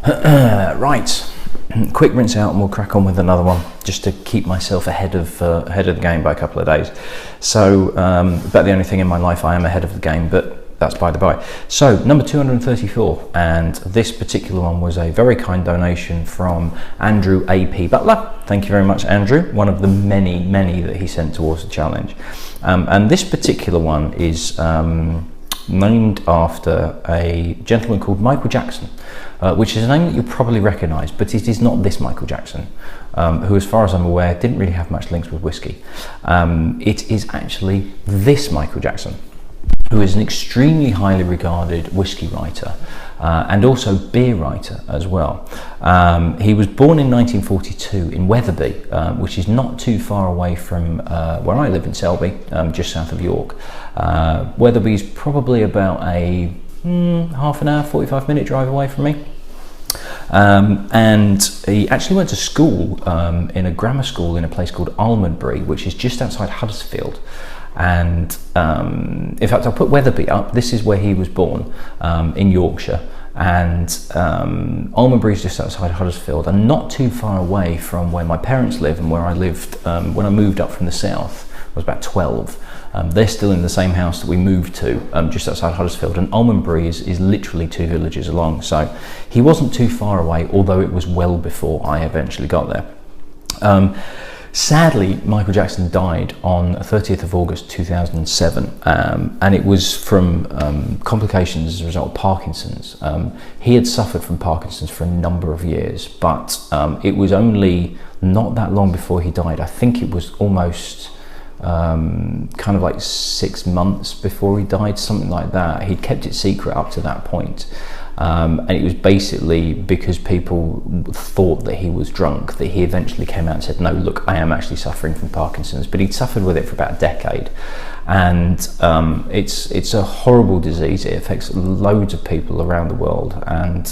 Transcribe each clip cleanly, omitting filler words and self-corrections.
Right, quick rinse out and we'll crack on with another one, just to keep myself ahead of the game by a couple of days. So, about the only thing in my life I am ahead of the game, but that's by the by. So, number 234, and this particular one was a very kind donation from Andrew A.P. Butler. Thank you very much, Andrew, one of the many that he sent towards the challenge. And this particular one is named after a gentleman called Michael Jackson, which is a name that you'll probably recognise, but it is not this Michael Jackson, who, as far as I'm aware, didn't really have much links with whiskey. It is actually this Michael Jackson, who is an extremely highly regarded whiskey writer and also beer writer as well. He was born in 1942 in Wetherby, which is not too far away from where I live in Selby, just south of York. Wetherby is probably about a half an hour, 45-minute drive away from me. And he actually went to school in a grammar school in a place called Almondbury, which is just outside Huddersfield. And in fact, I'll put Wetherby up. This is where he was born, in Yorkshire, and Almondbury is just outside Huddersfield and not too far away from where my parents live and where I lived when I moved up from the south. I was about 12. They're still in the same house that we moved to, just outside Huddersfield, and Almondbury is literally 2 villages along, so he wasn't too far away, although it was well before I eventually got there. Sadly, Michael Jackson died on 30th of August 2007, and it was from complications as a result of Parkinson's. He had suffered from Parkinson's for a number of years, but it was only not that long before he died. I think it was almost kind of like 6 months before he died, something like that. He'd kept it secret up to that point. And it was basically because people thought that he was drunk that he eventually came out and said, no, look, I am actually suffering from Parkinson's. But he'd suffered with it for about a decade, and it's a horrible disease. It affects loads of people around the world, and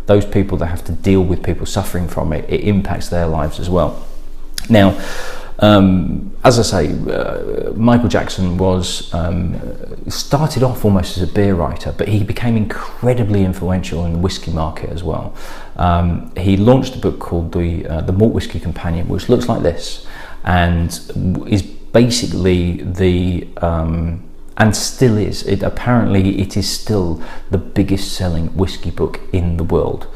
those people that have to deal with people suffering from it, it impacts their lives as well. Now, as I say, Michael Jackson was started off almost as a beer writer, but he became incredibly influential in the whiskey market as well. He launched a book called the Malt Whiskey Companion, which looks like this, and is basically and still is. Apparently, it is still the biggest selling whiskey book in the world.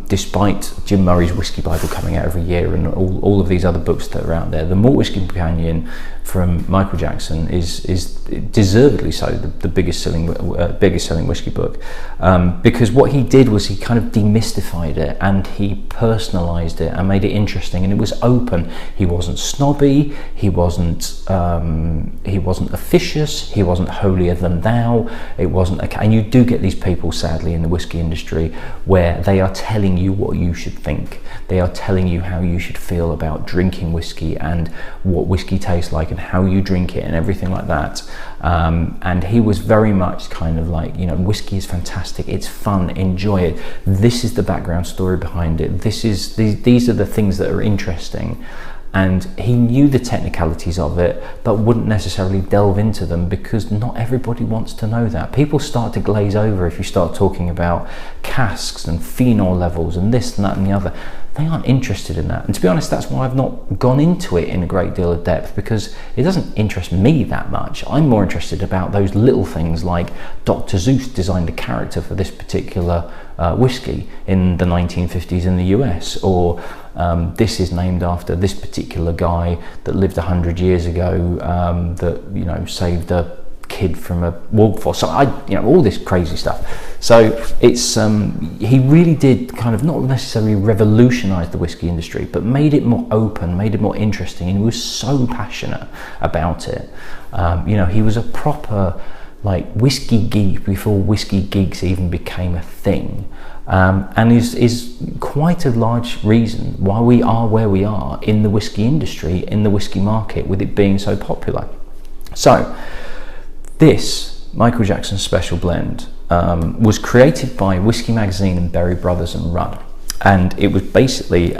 Despite Jim Murray's Whiskey Bible coming out every year and all of these other books that are out there, the Malt Whiskey Companion from Michael Jackson is deservedly so the biggest selling whiskey book, because what he did was he kind of demystified it and he personalized it and made it interesting, and it was open. He wasn't snobby, he wasn't officious, he wasn't holier than thou. It wasn't and you do get these people, sadly, in the whiskey industry where they are telling you what you should think. They are telling you how you should feel about drinking whiskey and what whiskey tastes like and how you drink it and everything like that. And he was very much kind of like, whiskey is fantastic, it's fun, enjoy it. This is the background story behind it. These are the things that are interesting. And he knew the technicalities of it, but wouldn't necessarily delve into them because not everybody wants to know that. People start to glaze over if you start talking about casks and phenol levels and this and that and the other. They aren't interested in that. And to be honest, that's why I've not gone into it in a great deal of depth, because it doesn't interest me that much. I'm more interested about those little things, like Dr. Seuss designed a character for this particular whiskey in the 1950s in the US, or this is named after this particular guy that lived 100 years ago that saved a kid from a wolf, or so all this crazy stuff. So it's he really did kind of not necessarily revolutionize the whiskey industry, but made it more open, made it more interesting, and he was so passionate about it. He was a proper whiskey geek before whiskey geeks even became a thing, and is quite a large reason why we are where we are in the whiskey industry, in the whiskey market, with it being so popular. So this Michael Jackson Special Blend was created by Whisky Magazine and Berry Brothers and Rudd, and it was basically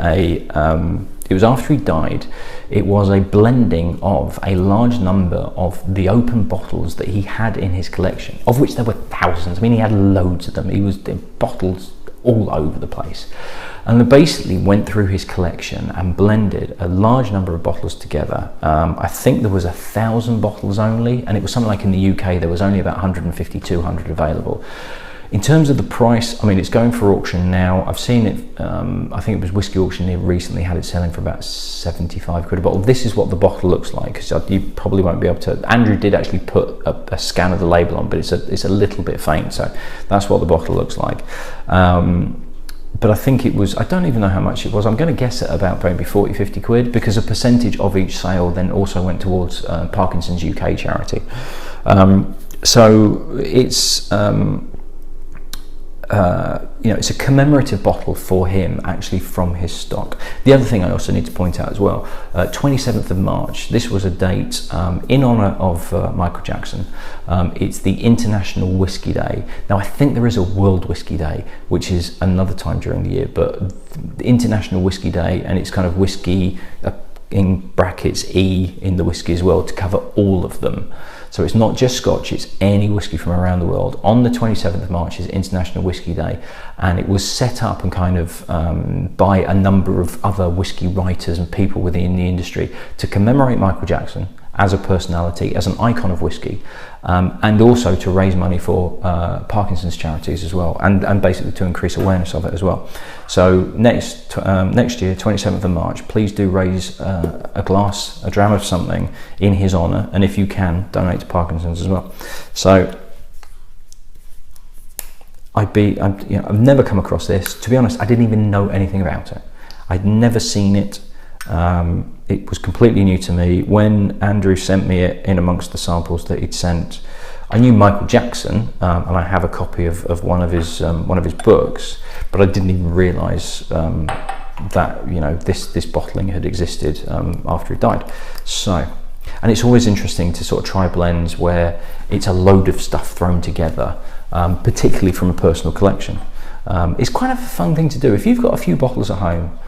it was after he died. It was a blending of a large number of the open bottles that he had in his collection, of which there were thousands. I mean, he had loads of them. He was bottles all over the place. And they basically went through his collection and blended a large number of bottles together. I think there was 1,000 bottles only, and it was something like in the UK there was only about 150, 200 available. In terms of the price, I mean, it's going for auction now. I've seen it, I think it was Whisky Auctioneer recently had it selling for about 75 quid a bottle. This is what the bottle looks like, because you probably won't be able to. Andrew did actually put a scan of the label on, but it's a little bit faint, so that's what the bottle looks like. But I think it was, I don't even know how much it was. I'm going to guess at about maybe 40, 50 quid, because a percentage of each sale then also went towards Parkinson's UK charity. So it's, you know, it's a commemorative bottle for him, actually, from his stock. The other thing I also need to point out as well, 27th of March, this was a date in honour of Michael Jackson. It's the International Whisky Day. Now, I think there is a World Whisky Day, which is another time during the year, but the International Whisky Day, and it's kind of whiskey in brackets E in the whiskey as well, to cover all of them. So it's not just Scotch, it's any whiskey from around the world. On the 27th of March is International Whisky Day, and it was set up and kind of by a number of other whiskey writers and people within the industry to commemorate Michael Jackson as a personality, as an icon of whiskey, and also to raise money for Parkinson's charities as well, and basically to increase awareness of it as well. So next year, 27th of March, please do raise a dram of something in his honour, and if you can, donate to Parkinson's as well. So I've never come across this. To be honest, I didn't even know anything about it. I'd never seen it. It was completely new to me. When Andrew sent me it in amongst the samples that he'd sent, I knew Michael Jackson, and I have a copy of one of his books, but I didn't even realise that, you know, this bottling had existed after he died. So, and it's always interesting to sort of try blends where it's a load of stuff thrown together, particularly from a personal collection. It's quite a fun thing to do. If you've got a few bottles at home,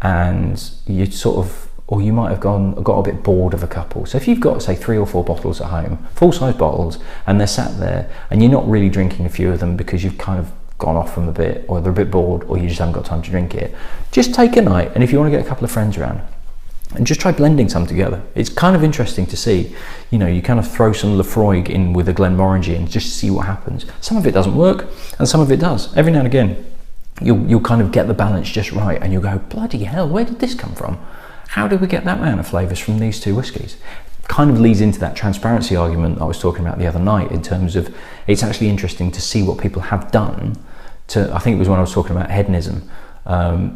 and you sort of, or you might have got a bit bored of a couple. So if you've got, say, 3 or 4 bottles at home, full-size bottles, and they're sat there, and you're not really drinking a few of them because you've kind of gone off them a bit, or they're a bit bored, or you just haven't got time to drink it, just take a night, and if you want to get a couple of friends around, and just try blending some together. It's kind of interesting to see, you know, you kind of throw some Lafroig in with a Glenmorangie and just see what happens. Some of it doesn't work, and some of it does. Every now and again, you'll kind of get the balance just right, and you'll go, bloody hell, where did this come from? How did we get that amount of flavours from these two whiskies? Kind of leads into that transparency argument I was talking about the other night, in terms of it's actually interesting to see what people have done to, I think it was when I was talking about hedonism,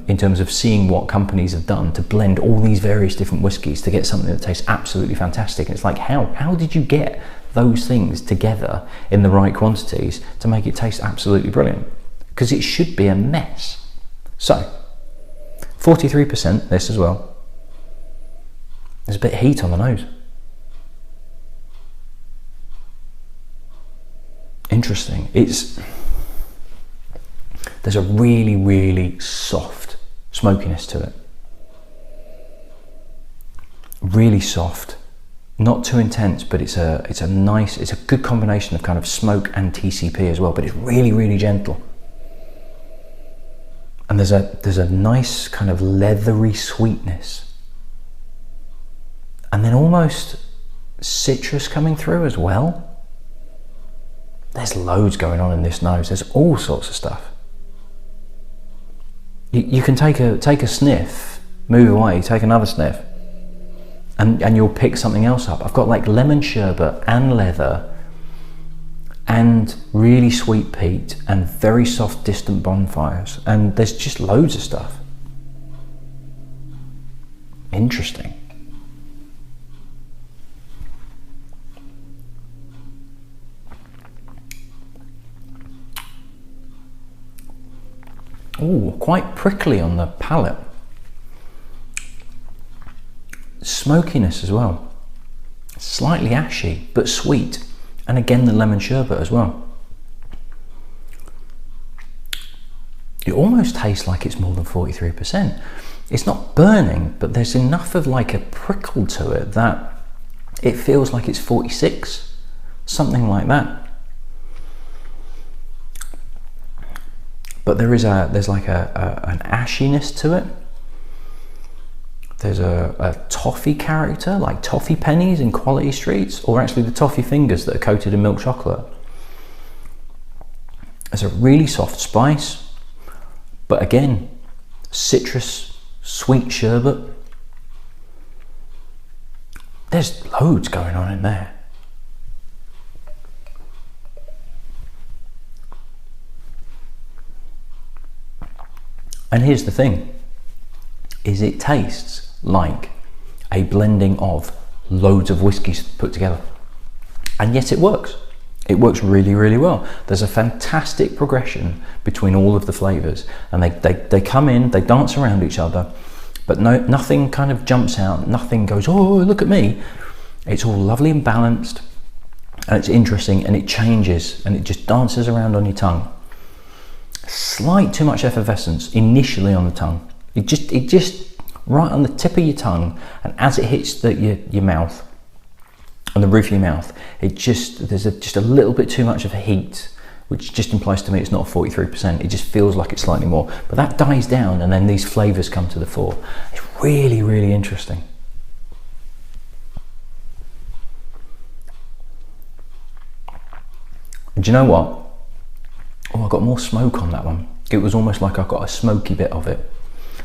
in terms of seeing what companies have done to blend all these various different whiskies to get something that tastes absolutely fantastic. And it's like, how did you get those things together in the right quantities to make it taste absolutely brilliant? Because it should be a mess. So 43% this as well. There's a bit of heat on the nose. Interesting. There's a really, really soft smokiness to it. Really soft, not too intense, but it's a good combination of kind of smoke and TCP as well, but it's really, really gentle. And there's a nice kind of leathery sweetness, and then almost citrus coming through as well. There's loads going on in this nose. There's all sorts of stuff. You can take a sniff, move away, take another sniff, and you'll pick something else up. I've got like lemon sherbet and leather, and really sweet peat, and very soft distant bonfires, and there's just loads of stuff. Interesting. Ooh, quite prickly on the palate. Smokiness as well. Slightly ashy, but sweet. And again, the lemon sherbet as well. It almost tastes like it's more than 43%. It's not burning, but there's enough of like a prickle to it that it feels like it's 46, something like that. but there's like an ashiness to it. There's a toffee character, like toffee pennies in Quality Streets, or actually the toffee fingers that are coated in milk chocolate. There's a really soft spice, but again, citrus, sweet sherbet. There's loads going on in there. And here's the thing, is it tastes like a blending of loads of whiskies put together. And yet it works. It works really, really well. There's a fantastic progression between all of the flavours, and they come in, they dance around each other, but nothing kind of jumps out, nothing goes, oh, look at me. It's all lovely and balanced, and it's interesting, and it changes, and it just dances around on your tongue. Slight too much effervescence initially on the tongue. It just right on the tip of your tongue, and as it hits your mouth, on the roof of your mouth, there's just a little bit too much of a heat, which just implies to me it's not 43%. It just feels like it's slightly more, but that dies down, and then these flavours come to the fore. It's really, really interesting. Do you know what? Oh, I got more smoke on that one. It was almost like I got a smoky bit of it.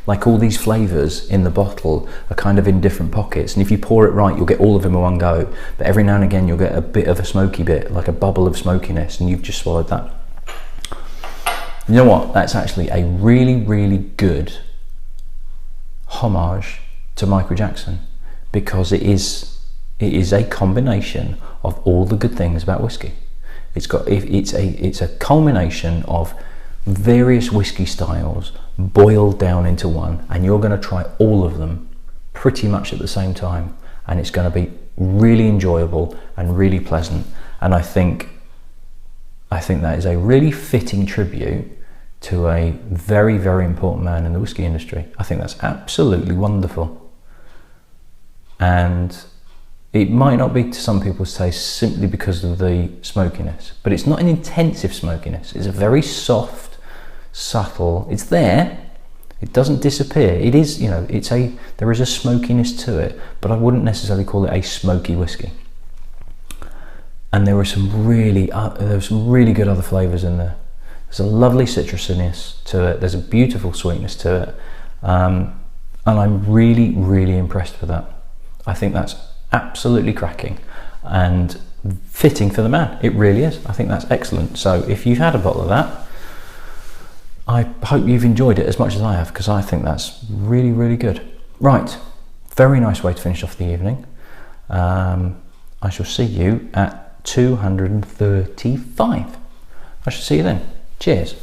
Like all these flavours in the bottle are kind of in different pockets, and if you pour it right, you'll get all of them in one go. But every now and again, you'll get a bit of a smoky bit, like a bubble of smokiness, and you've just swallowed that. You know what? That's actually a really, really good homage to Michael Jackson, because it is a combination of all the good things about whiskey. It's a culmination of various whiskey styles boiled down into one, and you're going to try all of them pretty much at the same time, and it's going to be really enjoyable and really pleasant. And I think that is a really fitting tribute to a very, very important man in the whiskey industry. I think that's absolutely wonderful, and it might not be to some people's taste simply because of the smokiness, but it's not an intensive smokiness. It's a very soft, subtle. It's there. It doesn't disappear. It is, there is a smokiness to it, but I wouldn't necessarily call it a smoky whiskey. And there were some really good other flavours in there. There's a lovely citrusiness to it. There's a beautiful sweetness to it, and I'm really, really impressed with that. I think that's absolutely cracking and fitting for the man. It really is. I think that's excellent. So if you've had a bottle of that, I hope you've enjoyed it as much as I have, because I think that's really, really good. Right, very nice way to finish off the evening. I shall see you at 235. I shall see you then. Cheers.